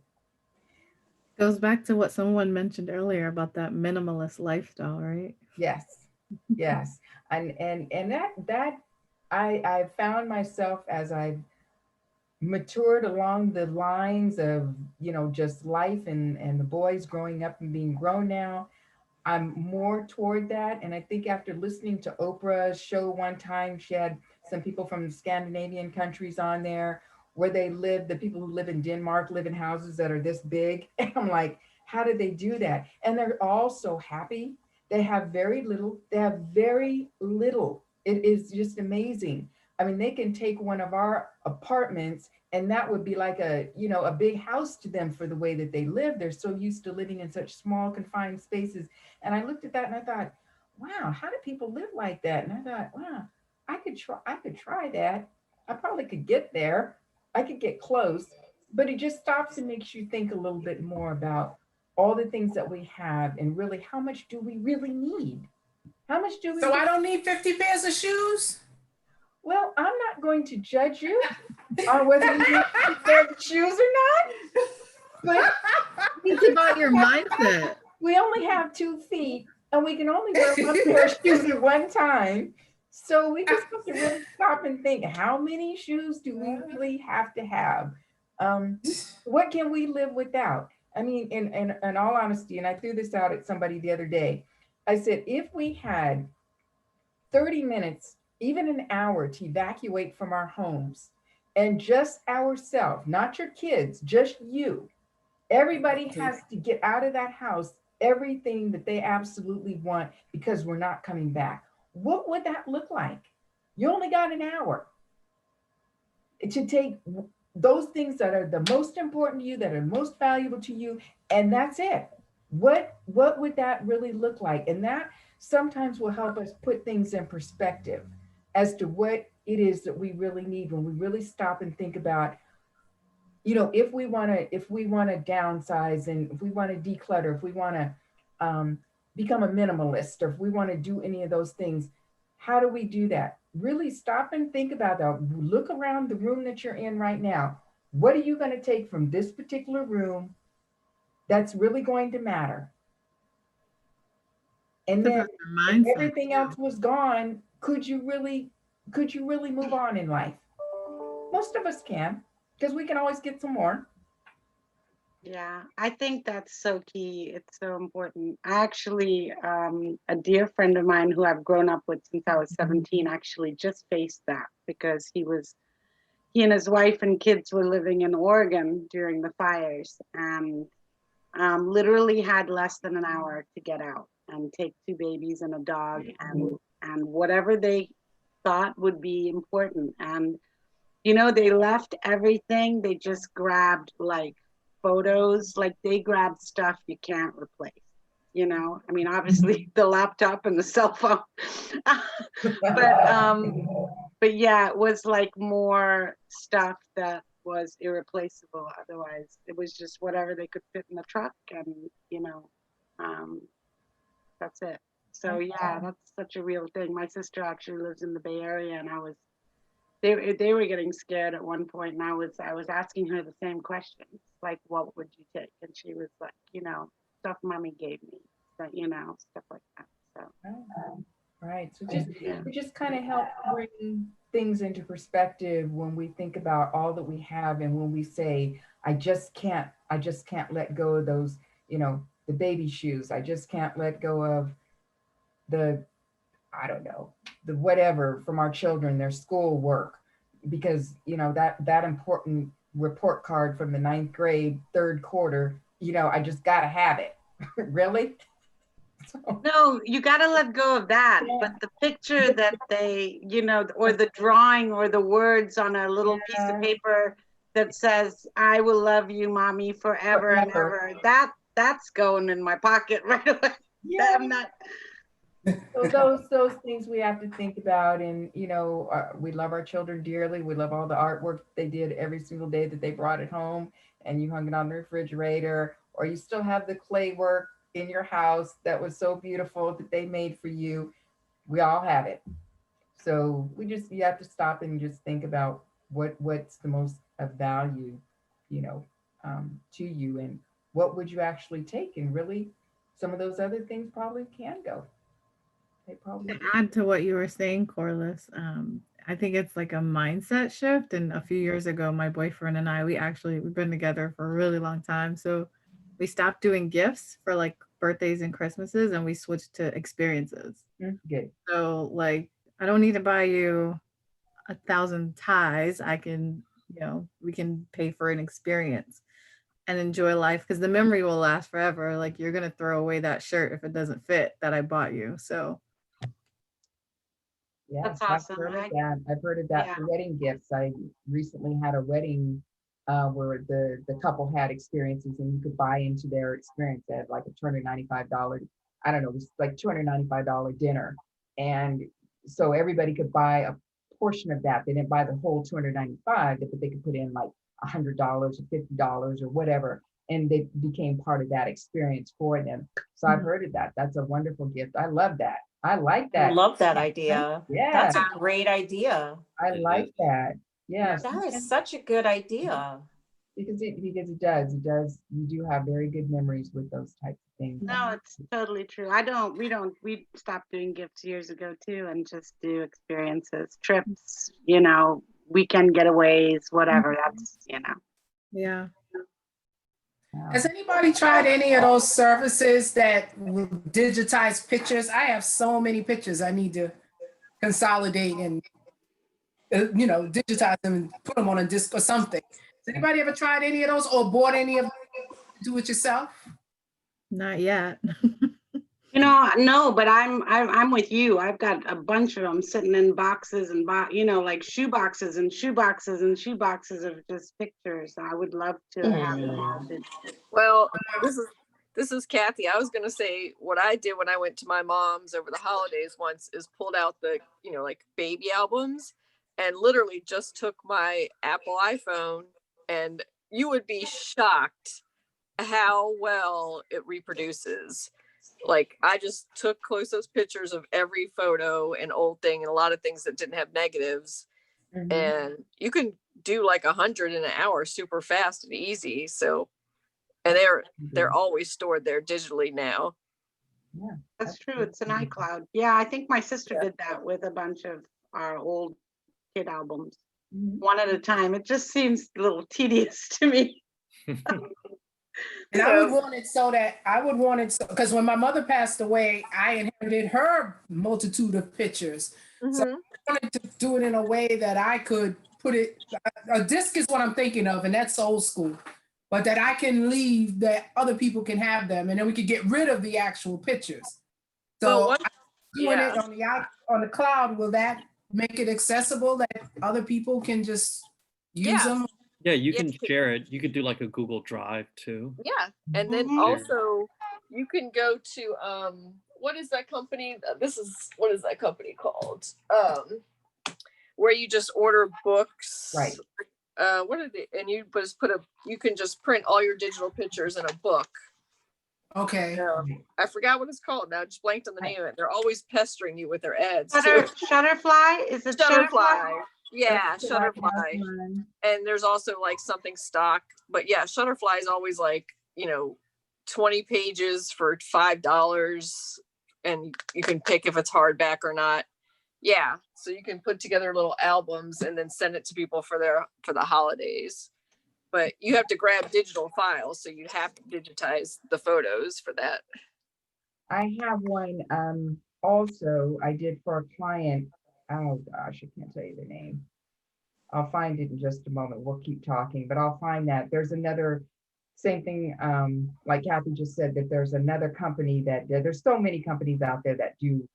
Goes back to what someone mentioned earlier about that minimalist lifestyle, right? Yes, yes. And that I found myself as I've matured along the lines of, you know, just life and the boys growing up and being grown now, I'm more toward that. And I think after listening to Oprah's show one time, she had some people from the Scandinavian countries on there where they live. The people who live in Denmark live in houses that are this big. And I'm like, how did they do that? And they're all so happy. They have very little. They have very little. It is just amazing. I mean, they can take one of our apartments and that would be like a, you know, a big house to them for the way that they live. They're so used to living in such small confined spaces. And I looked at that and I thought, wow, how do people live like that? And I thought, wow, I could try that. I probably could get there. I could get close, but it just stops and makes you think a little bit more about all the things that we have and really how much do we really need? How much do we So I don't need 50 pairs of shoes? Well, I'm not going to judge you on whether you need a pair of shoes or not. But It's about your mindset. we only have 2 feet and we can only wear one pair of shoes at one time. So we just have to really stop and think, how many shoes do we really have to have? What can we live without? I mean, in all honesty, and I threw this out at somebody the other day, I said, if we had 30 minutes, even an hour to evacuate from our homes and just ourselves, not your kids, just you, everybody has to get out of that house everything that they absolutely want because we're not coming back. What would that look like? You only got an hour to take those things that are the most important to you, that are most valuable to you, and that's it. What would that really look like? And that sometimes will help us put things in perspective as to what it is that we really need when we really stop and think about, you know, if we want to downsize and if we want to declutter, if we want to become a minimalist, or if we want to do any of those things, how do we do that? Really stop and think about that. Look around the room that you're in right now. What are you going to take from this particular room that's really going to matter? And then if everything else was gone, could you really move on in life? Most of us can, because we can always get some more. Yeah, I think that's so key. It's so important. I actually, a dear friend of mine who I've grown up with since I was 17 actually just faced that because he and his wife and kids were living in Oregon during the fires and literally had less than an hour to get out and take 2 babies and a dog and whatever they thought would be important. And, you know, they left everything. They just grabbed like photos, like they grabbed stuff you can't replace, you know. I mean, obviously the laptop and the cell phone, but yeah, it was like more stuff that was irreplaceable. Otherwise, it was just whatever they could fit in the truck, and you know, that's it. So yeah, that's such a real thing. My sister actually lives in the Bay Area, and they were getting scared at one point, and I was asking her the same questions, like, what would you take? And she was like, you know, stuff mommy gave me, but you know, stuff like that. So right. So it just kind of helps bring things into perspective when we think about all that we have, and when we say, I just can't let go of those, you know, the baby shoes. I just can't let go of the, I don't know, the whatever from our children, their school work, because, you know, that important report card from the 9th grade, 3rd quarter, you know, I just got to have it. Really? So, no, you got to let go of that. Yeah. But the picture that they, you know, or the drawing or the words on a little piece of paper that says, I will love you, mommy, forever and ever. That's going in my pocket right away. Yeah. I'm not. So those things we have to think about, and you know, we love our children dearly. We love all the artwork they did every single day that they brought it home, and you hung it on the refrigerator, or you still have the clay work in your house that was so beautiful that they made for you. We all have it. So you have to stop and just think about what's the most of value, you know, to you, and what would you actually take, and really, some of those other things probably can go. They probably To add to what you were saying, Corliss, I think it's like a mindset shift. And a few years ago, my boyfriend and I, we've been together for a really long time. So we stopped doing gifts for like birthdays and Christmases, and we switched to experiences. good. So like, I don't need to buy you 1,000 ties. We can pay for an experience and enjoy life, because the memory will last forever. Like, you're gonna throw away that shirt if it doesn't fit that I bought you. So Yes, That's awesome. I've heard of that. I've heard of that Yeah. for wedding gifts. I recently had a wedding where the couple had experiences, and you could buy into their experience at like a $295, I don't know, it was like $295 dinner. And so everybody could buy a portion of that. They didn't buy the whole 295, but they could put in like $100 or $50 or whatever, and they became part of that experience for them. So I've heard of that. That's a wonderful gift. I love that. I like I that. love that idea. Yeah, That's a great idea. I like that. Yes, That is such a good idea. because it does. You do have very good memories with those types of things. No, it's totally true. We stopped doing gifts years ago too, and just do experiences, trips, weekend getaways, whatever. That's, yeah. Has anybody tried any of those services that will digitize pictures? I have so many pictures I need to consolidate and digitize them and put them on a disk or something. Has anybody ever tried any of those or bought any of them? Do it yourself? Not yet. no, but I'm with you. I've got a bunch of them sitting in boxes and like shoe boxes and shoe boxes and shoe boxes of just pictures. I would love to have them all. Well, this is Kathy. I was going to say what I did when I went to my mom's over the holidays once is pulled out the, like baby albums, and literally just took my Apple iPhone, and you would be shocked how well it reproduces. Like, I just took close-up pictures of every photo and old thing and a lot of things that didn't have negatives. And you can do like 100 in an hour super fast and easy. So, and they're always stored there digitally now. Yeah, that's true. It's an iCloud. Yeah, I think my sister did that with a bunch of our old kid albums, one at a time. It just seems a little tedious to me. And I would want it so because when my mother passed away, I inherited her multitude of pictures. So I wanted to do it in a way that I could put it. A disc is what I'm thinking of, and that's old school. But that I can leave, that other people can have them, and then we could get rid of the actual pictures. So doing it on the cloud, will that make it accessible that other people can just use them? Yeah, you can share it. You could do like a Google Drive too. Yeah, and then also you can go to what is that company? What is that company called? Where you just order books. Right. What are they? And you just you can just print all your digital pictures in a book. Okay. I forgot what it's called now. I just blanked on the name of it. They're always pestering you with their ads. Shutterfly? Is it Shutterfly? Yeah, Shutterfly. And there's also like something stock, but yeah, Shutterfly is always like 20 pages for $5, and you can pick if it's hardback or not. Yeah, so you can put together little albums and then send it to people for the holidays. But you have to grab digital files, so you'd have to digitize the photos for that. I have one also I did for a client. Oh gosh, I can't tell you the name. I'll find it in just a moment. We'll keep talking, but I'll find that. There's another same thing, like Kathy just said, that there's another company that there's so many companies out there that do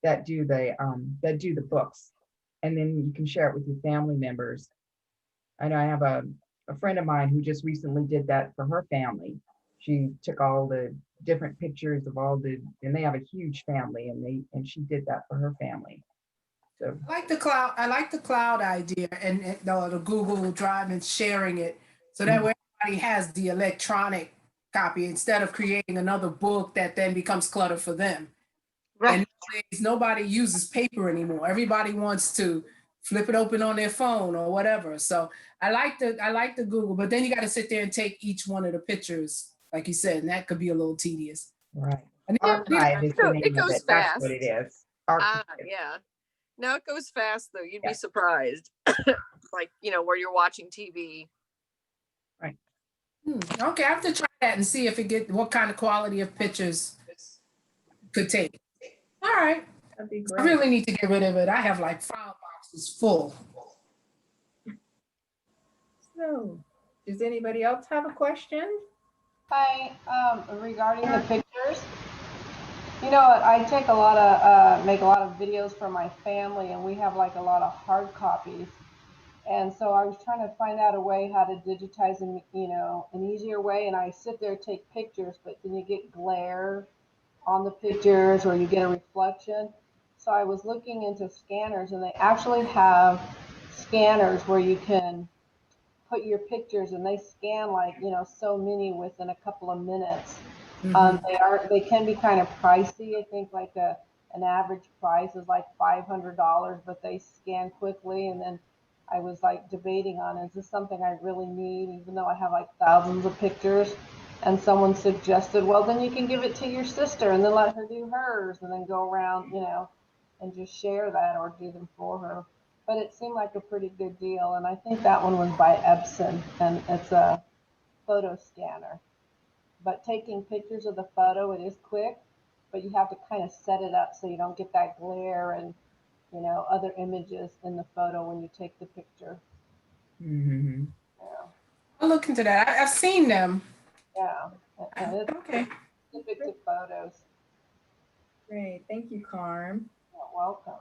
the books, and then you can share it with your family members. I know I have a friend of mine who just recently did that for her family. She took all the different pictures of all the, and they have a huge family, and she did that for her family. So I like the cloud. I like the cloud idea and the Google Drive and sharing it so that way everybody has the electronic copy instead of creating another book that then becomes clutter for them. Right. And nowadays, nobody uses paper anymore. Everybody wants to flip it open on their phone or whatever. So I like the Google, but then you got to sit there and take each one of the pictures, like you said, and that could be a little tedious. right, And archive is the It name of goes it. That's what fast. it is. Ah, Archive. yeah. No, it goes fast though. You'd Yeah. be surprised. Like, where you're watching TV. Okay, I have to try that and see if it get what kind of quality of pictures could take. All right. That'd be I great. really need to get rid of it. I have like file boxes full. So, does anybody else have a question? Hi, regarding the pictures, I take a lot of, make a lot of videos for my family, and we have like a lot of hard copies. And so I was trying to find out a way how to digitize them, an easier way. And I sit there, take pictures, but then you get glare on the pictures or you get a reflection. So I was looking into scanners, and they actually have scanners where you can put your pictures, and they scan like so many within a couple of minutes. They can be kind of pricey. I think like an average price is like $500, but they scan quickly. And then I was like debating on, is this something I really need, even though I have like thousands of pictures? And someone suggested, well, then you can give it to your sister and then let her do hers, and then go around, and just share that or do them for her. But it seemed like a pretty good deal, and I think that one was by Epson, and it's a photo scanner. But taking pictures of the photo, it is quick, but you have to kind of set it up so you don't get that glare and other images in the photo when you take the picture. Mm-hmm. Yeah, I'll look into that. I've seen them. yeah. And it's Okay. specific to photos. Great, thank you, Carm. You're welcome.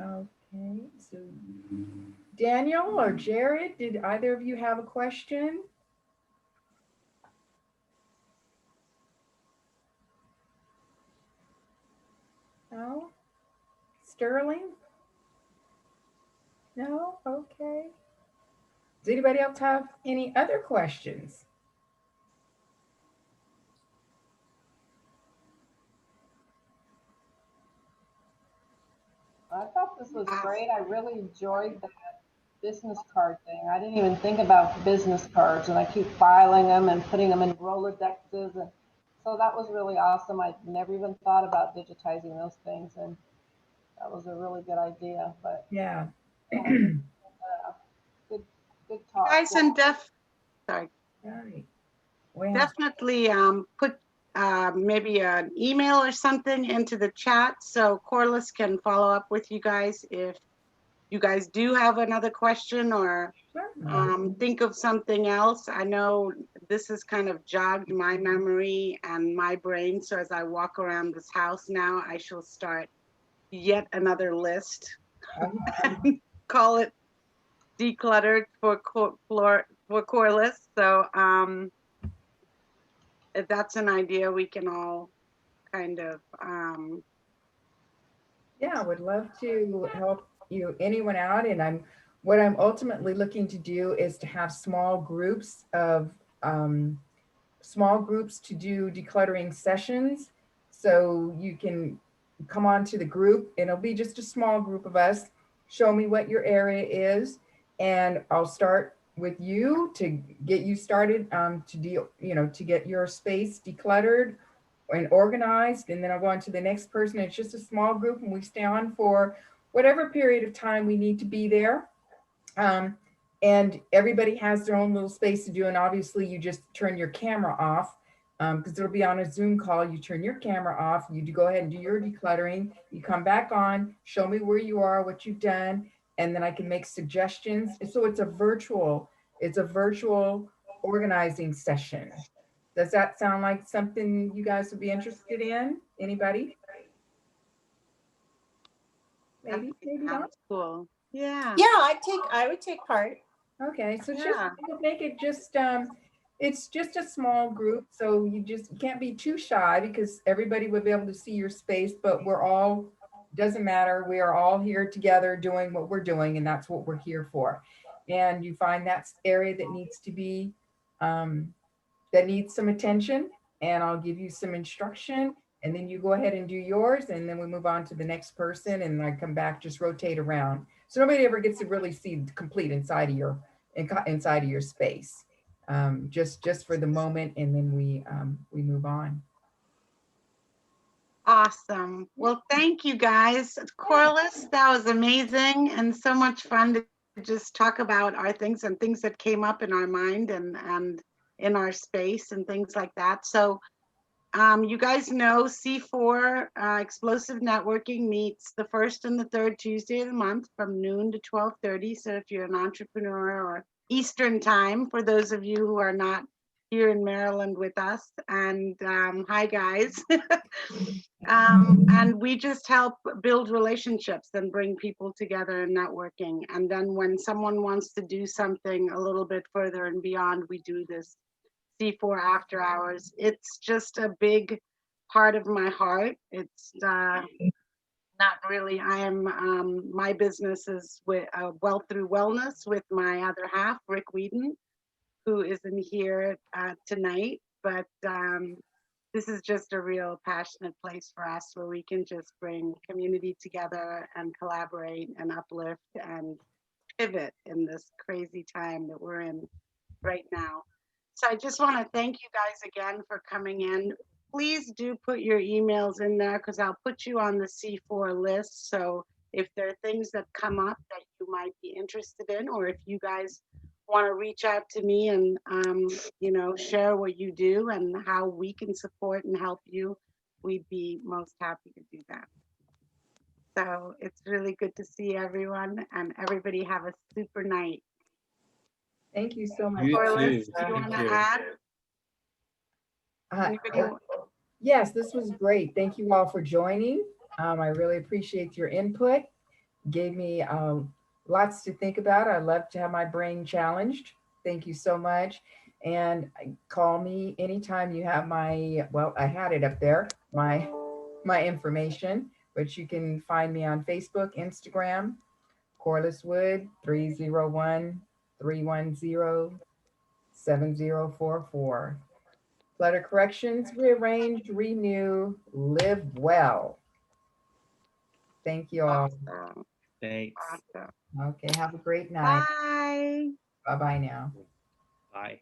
Okay, so Daniel or Jared, did either of you have a question? No? Sterling? No? Okay. Does anybody else have any other questions? I thought this was great. I really enjoyed the business card thing. I didn't even think about business cards, and I keep filing them and putting them in Rolodexes, and so that was really awesome. I'd never even thought about digitizing those things, and that was a really good idea. But Yeah. good, good talk. Guys, and sorry. Right. Well, Definitely put maybe an email or something into the chat so Corliss can follow up with you guys if you guys do have another question or think of something else. I know this has kind of jogged my memory and my brain. So as I walk around this house now, I shall start yet another list. Call it decluttered for Corliss. So if that's an idea, we can all kind of yeah, I would love to help anyone out. And what I'm ultimately looking to do is to have small groups to do decluttering sessions. So you can come on to the group, and it'll be just a small group of us. Show me what your area is, and I'll start with you to get you started to get your space decluttered and organized, and then I'll go on to the next person. It's just a small group, and we stay on for whatever period of time we need to be there. And everybody has their own little space to do, and obviously you just turn your camera off because it'll be on a Zoom call. You turn your camera off, you go ahead and do your decluttering, you come back on, show me where you are, what you've done, and then I can make suggestions. So it's a virtual organizing session. Does that sound like something you guys would be interested in? Anybody? Maybe not. cool. Yeah. Yeah, I would take part. Okay, so Yeah. just make it just It's just a small group, so you can't be too shy because everybody would be able to see your space, but we're all, doesn't matter. We are all here together doing what we're doing, and that's what we're here for. And you find that area that needs to be, that needs some attention, and I'll give you some instruction, and then you go ahead and do yours, and then we move on to the next person, and I come back, just rotate around. So nobody ever gets to really see the complete inside of your space. Just for the moment, and then we move on. Awesome. Well, thank you guys. Corliss, that was amazing and so much fun to just talk about our things and things that came up in our mind and in our space and things like that. So you guys know C4 Explosive Networking meets the first and the third Tuesday of the month from noon to 12:30. So if you're an entrepreneur or Eastern time, for those of you who are not here in Maryland with us, and hi guys. And we just help build relationships and bring people together in networking. And then when someone wants to do something a little bit further and beyond, we do this C4 after hours. It's just a big part of my heart. It's not really, I am, my business is with Wealth Through Wellness with my other half, Rick Whedon, who isn't here tonight, but this is just a real passionate place for us where we can just bring community together and collaborate and uplift and pivot in this crazy time that we're in right now. So I just want to thank you guys again for coming in. Please do put your emails in there because I'll put you on the C4 list. So if there are things that come up that you might be interested in, or if you guys want to reach out to me and you know, share what you do and how we can support and help you, we'd be most happy to do that. So it's really good to see everyone, and everybody have a super night. Thank you so much. You Corliss, too. do you want Thank to you. add? Yes, this was great. Thank you all for joining. I really appreciate your input. Gave me lots to think about. I love to have my brain challenged. Thank you so much. And call me anytime you have my, well, I had it up there, my information, but you can find me on Facebook, Instagram, Corliss Wood, 301-310-7044. Clutter corrections, rearrange, renew, live well. Thank you all. Awesome. Thanks. Awesome. Okay, have a great night. Bye. Bye-bye now. Bye.